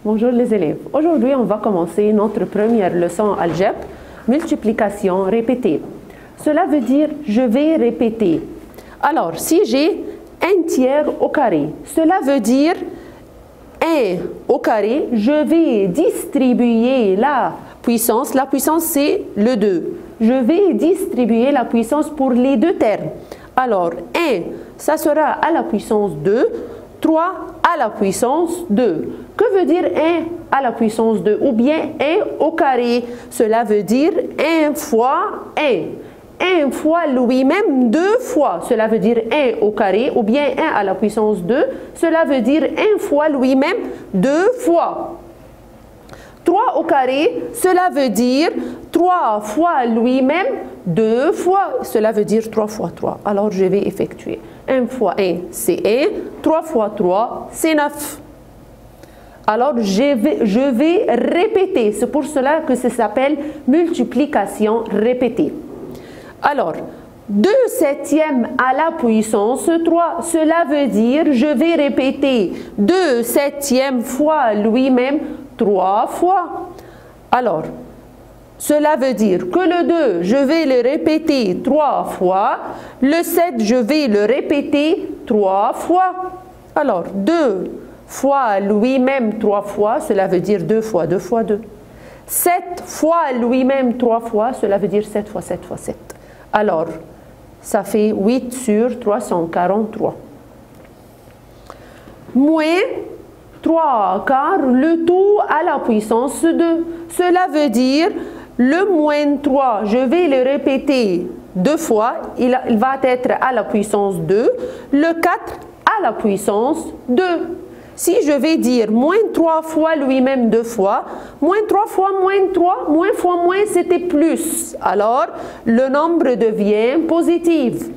Bonjour les élèves. Aujourd'hui, on va commencer notre première leçon algèbre, multiplication répétée. Cela veut dire je vais répéter. Alors, si j'ai 1/3 au carré, cela veut dire 1 au carré, je vais distribuer la puissance. La puissance, c'est le 2. Je vais distribuer la puissance pour les deux termes. Alors, 1, ça sera à la puissance 2, 3 à la puissance 2. Que veut dire 1 à la puissance 2 ou bien 1 au carré? Cela veut dire 1 fois 1. 1 fois lui-même 2 fois. Cela veut dire 1 au carré ou bien 1 à la puissance 2. Cela veut dire 1 fois lui-même 2 fois. 3 au carré, cela veut dire 3 fois lui-même 2 fois. Cela veut dire 3 fois 3. Alors je vais effectuer. 1 fois 1, c'est 1. 3 fois 3, c'est 9. Alors je vais répéter. C'est pour cela que ça s'appelle multiplication répétée. Alors, 2/7 à la puissance 3, cela veut dire je vais répéter 2/7 fois lui-même 3 fois. Alors, cela veut dire que le 2, je vais le répéter 3 fois. Le 7, je vais le répéter 3 fois. Alors, 2 fois lui-même 3 fois, cela veut dire 2 fois 2 fois 2. 7 fois lui-même 3 fois, cela veut dire 7 fois 7 fois 7. Alors, ça fait 8 sur 343. Moins 3 quarts, le tout à la puissance 2. Cela veut dire le moins 3, je vais le répéter 2 fois, il va être à la puissance 2. Le 4 à la puissance 2. Si je vais dire moins 3 fois lui-même 2 fois, moins 3 fois moins 3, moins fois moins, c'était plus. Alors, le nombre devient positif.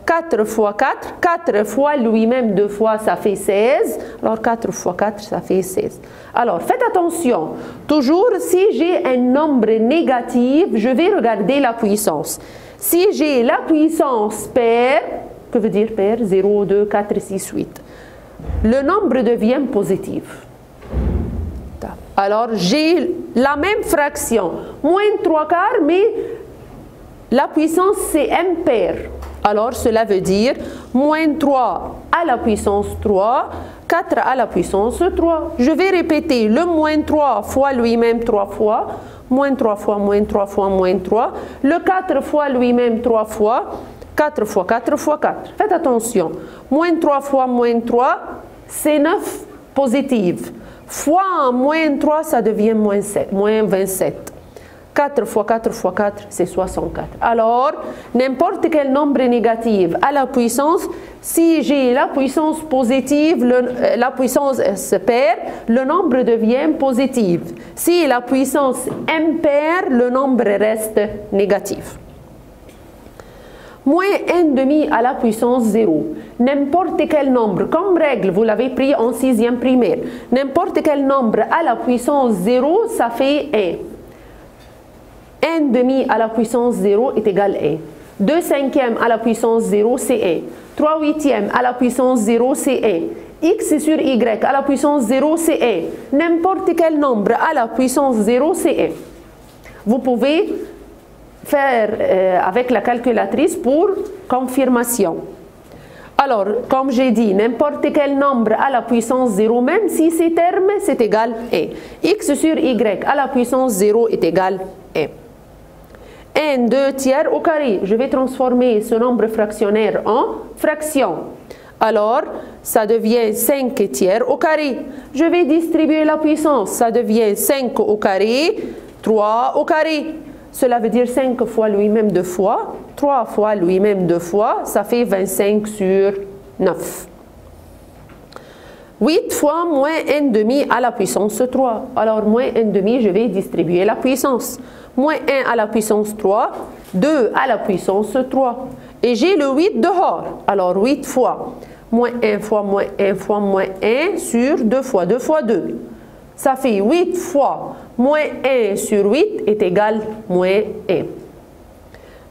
4 fois 4, 4 fois lui-même 2 fois, ça fait 16. Alors, 4 fois 4, ça fait 16. Alors, faites attention. Toujours, si j'ai un nombre négatif, je vais regarder la puissance. Si j'ai la puissance paire, que veut dire paire? 0, 2, 4, 6, 8. Le nombre devient positif. Alors, j'ai la même fraction, moins 3 quarts, mais la puissance, c'est impair. Alors, cela veut dire moins 3 à la puissance 3, 4 à la puissance 3. Je vais répéter le moins 3 fois lui-même 3 fois, moins 3 fois, moins 3 fois, moins 3. Le 4 fois lui-même 3 fois, 4 fois 4 fois 4. Faites attention. Moins 3 fois moins 3, c'est 9 positif. Fois moins 3, ça devient moins 27. 4 fois 4 fois 4, c'est 64. Alors, n'importe quel nombre négatif à la puissance, si j'ai la puissance positive, la puissance se perd, le nombre devient positif. Si la puissance impaire, le nombre reste négatif. Moins 1/2 à la puissance 0. N'importe quel nombre, comme règle, vous l'avez pris en 6e primaire, n'importe quel nombre à la puissance 0, ça fait 1. 1/2 à la puissance 0 est égal à 1. 2/5 à la puissance 0, c'est 1. 3/8 à la puissance 0, c'est 1. X sur Y à la puissance 0, c'est 1. N'importe quel nombre à la puissance 0, c'est 1. Vous pouvez faire avec la calculatrice pour confirmation. Alors, comme j'ai dit, n'importe quel nombre à la puissance 0, même si c'est terme, c'est égal à 1. X sur Y à la puissance 0 est égal à 1. 1, 2/3 au carré. Je vais transformer ce nombre fractionnaire en fraction. Alors, ça devient 5/3 au carré. Je vais distribuer la puissance. Ça devient 5 au carré, 3 au carré. Cela veut dire 5 fois lui-même 2 fois. 3 fois lui-même 2 fois, ça fait 25 sur 9. 8 fois moins 1/2 à la puissance 3. Alors, moins 1/2, je vais distribuer la puissance. Moins 1 à la puissance 3, 2 à la puissance 3. Et j'ai le 8 dehors. Alors, 8 fois moins 1 fois moins 1 fois moins 1 sur 2 fois 2 fois 2. Ça fait 8 fois moins 1 sur 8 est égal à moins 1.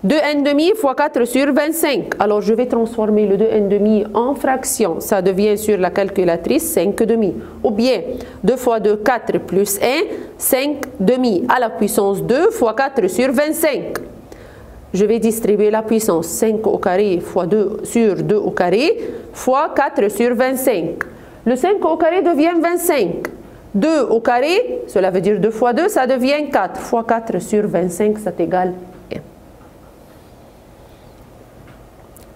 2,5 fois 4 sur 25. Alors, je vais transformer le 2,5 en fraction. Ça devient sur la calculatrice 5,5. Ou bien, 2 fois 2, 4 plus 1, 5,5 à la puissance 2 fois 4 sur 25. Je vais distribuer la puissance 5 au carré fois 2 sur 2 au carré fois 4 sur 25. Le 5 au carré devient 25. 2 au carré, cela veut dire 2 fois 2, ça devient 4. Fois 4 sur 25, c'est égal 1.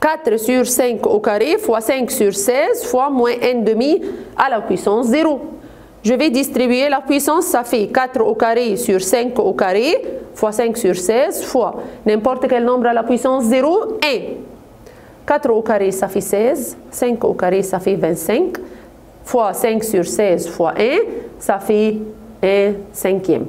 4 sur 5 au carré fois 5 sur 16 fois moins 1,5 à la puissance 0. Je vais distribuer la puissance, ça fait 4 au carré sur 5 au carré fois 5 sur 16 fois n'importe quel nombre à la puissance 0, 1. 4 au carré, ça fait 16. 5 au carré, ça fait 25. Fois 5 sur 16 fois 1, ça fait 1 cinquième.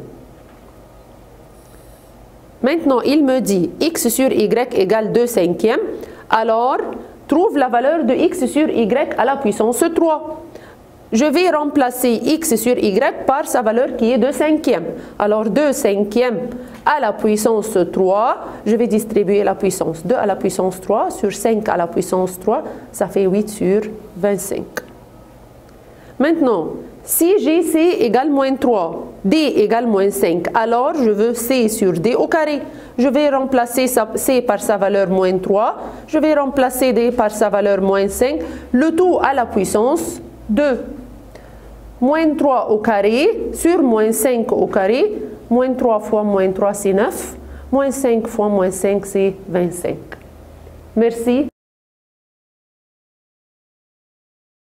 Maintenant, il me dit x sur y égale 2 cinquièmes. Alors, trouve la valeur de x sur y à la puissance 3. Je vais remplacer x sur y par sa valeur qui est 2 cinquièmes. Alors, 2 cinquièmes à la puissance 3, je vais distribuer la puissance 2 à la puissance 3 sur 5 à la puissance 3, ça fait 8 sur 25. Maintenant, si j'ai c égale moins 3, d égale moins 5, alors je veux c sur d au carré. Je vais remplacer c par sa valeur moins 3, je vais remplacer d par sa valeur moins 5, le tout à la puissance 2. Moins 3 au carré sur moins 5 au carré, moins 3 fois moins 3 c'est 9, moins 5 fois moins 5 c'est 25. Merci.